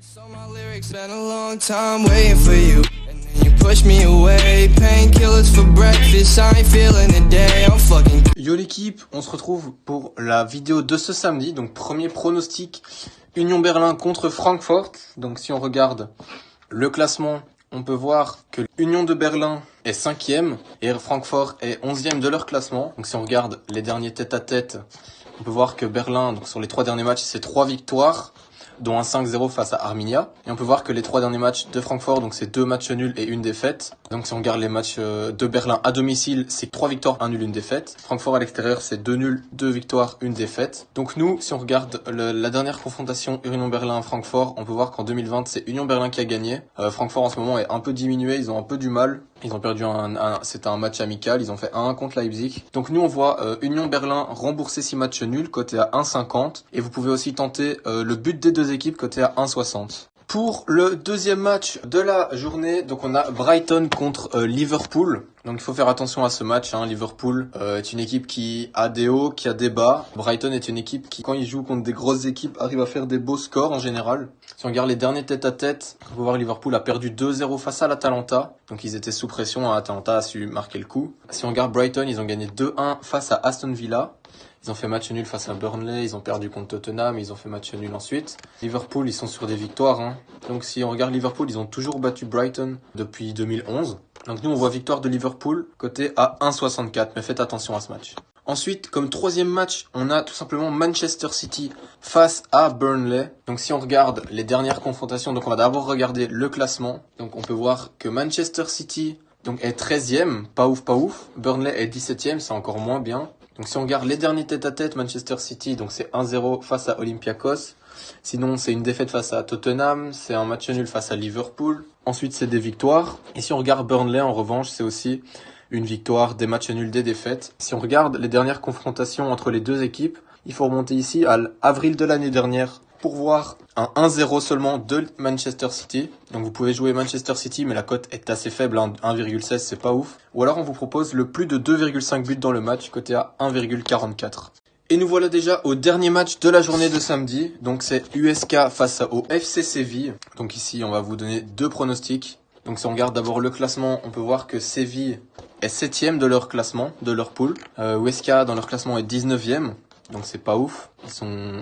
So my lyrics been a long time waiting for you. And then you push me away. Painkillers for breakfast. I ain't feeling the day. I'm fucking. Yo l'équipe, on se retrouve pour la vidéo de ce samedi. Donc premier pronostic, Union Berlin contre Francfort. Donc si on regarde le classement, on peut voir que Union de Berlin est 5e et Francfort est 11e de leur classement. Donc si on regarde les derniers tête-à-tête, on peut voir que Berlin, donc sur les 3 derniers matchs, c'est 3 victoires, dont un 5-0 face à Arminia. Et on peut voir que les 3 derniers matchs de Francfort, donc c'est 2 matchs nuls et une défaite. Donc si on regarde les matchs de Berlin à domicile, c'est 3 victoires, 1 nul, une défaite. Francfort à l'extérieur, c'est 2 nuls, 2 victoires, une défaite. Donc nous, si on regarde la dernière confrontation Union Berlin-Francfort, on peut voir qu'en 2020, c'est Union Berlin qui a gagné. Francfort en ce moment est un peu diminué, ils ont un peu du mal. Ils ont perdu c'était un match amical, ils ont fait 1-1 contre Leipzig. Donc nous on voit Union Berlin rembourser 6 matchs nuls, coté à 1,50. Et vous pouvez aussi tenter le but des deux équipes, coté à 1,60. Pour le deuxième match de la journée, donc on a Brighton contre Liverpool. Donc il faut faire attention à ce match. Liverpool est une équipe qui a des hauts, qui a des bas. Brighton est une équipe qui, quand il joue contre des grosses équipes, arrive à faire des beaux scores en général. Si on regarde les derniers tête-à-tête, on peut voir Liverpool a perdu 2-0 face à l'Atalanta. Donc ils étaient sous pression, Atalanta a su marquer le coup. Si on regarde Brighton, ils ont gagné 2-1 face à Aston Villa. Ils ont fait match nul face à Burnley, ils ont perdu contre Tottenham, ils ont fait match nul ensuite. Liverpool, ils sont sur des victoires. Donc si on regarde Liverpool, ils ont toujours battu Brighton depuis 2011. Donc nous, on voit victoire de Liverpool, côté à 1,64, mais faites attention à ce match. Ensuite, comme troisième match, on a tout simplement Manchester City face à Burnley. Donc si on regarde les dernières confrontations, donc on va d'abord regarder le classement. Donc on peut voir que Manchester City donc est 13e, pas ouf, pas ouf. Burnley est 17e, c'est encore moins bien. Donc si on regarde les derniers tête-à-tête, Manchester City, donc c'est 1-0 face à Olympiakos. Sinon, c'est une défaite face à Tottenham, c'est un match nul face à Liverpool. Ensuite, c'est des victoires. Et si on regarde Burnley, en revanche, c'est aussi une victoire, des matchs nuls, des défaites. Si on regarde les dernières confrontations entre les deux équipes, il faut remonter ici à avril de l'année dernière pour voir un 1-0 seulement de Manchester City. Donc vous pouvez jouer Manchester City, mais la cote est assez faible, 1,16, c'est pas ouf. Ou alors on vous propose le plus de 2,5 buts dans le match, coté à 1,44. Et nous voilà déjà au dernier match de la journée de samedi. Donc c'est USK face au FC Séville. Donc ici on va vous donner 2 pronostics. Donc si on regarde d'abord le classement, on peut voir que Séville est 7e de leur classement, de leur pool. USK dans leur classement est 19e. Donc c'est pas ouf,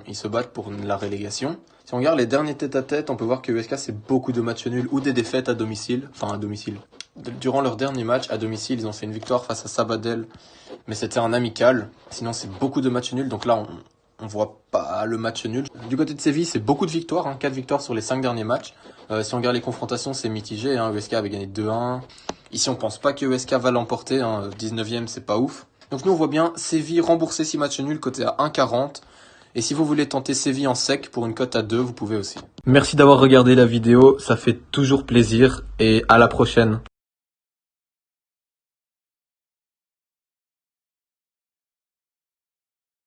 ils se battent pour la relégation. Si on regarde les derniers tête-à-tête, on peut voir que USK c'est beaucoup de matchs nuls ou des défaites à domicile. Enfin à domicile. Durant leur dernier match à domicile, ils ont fait une victoire face à Sabadell, mais c'était un amical. Sinon c'est beaucoup de matchs nuls, donc là on voit pas le match nul. Du côté de Séville, c'est beaucoup de victoires, 4 victoires sur les 5 derniers matchs. Si on regarde les confrontations, c'est mitigé, USK avait gagné 2-1. Ici on pense pas que USK va l'emporter, 19e c'est pas ouf. Donc nous on voit bien Séville rembourser 6 matchs nuls, coté à 1,40. Et si vous voulez tenter Séville en sec pour une cote à 2, vous pouvez aussi. Merci d'avoir regardé la vidéo, ça fait toujours plaisir et à la prochaine.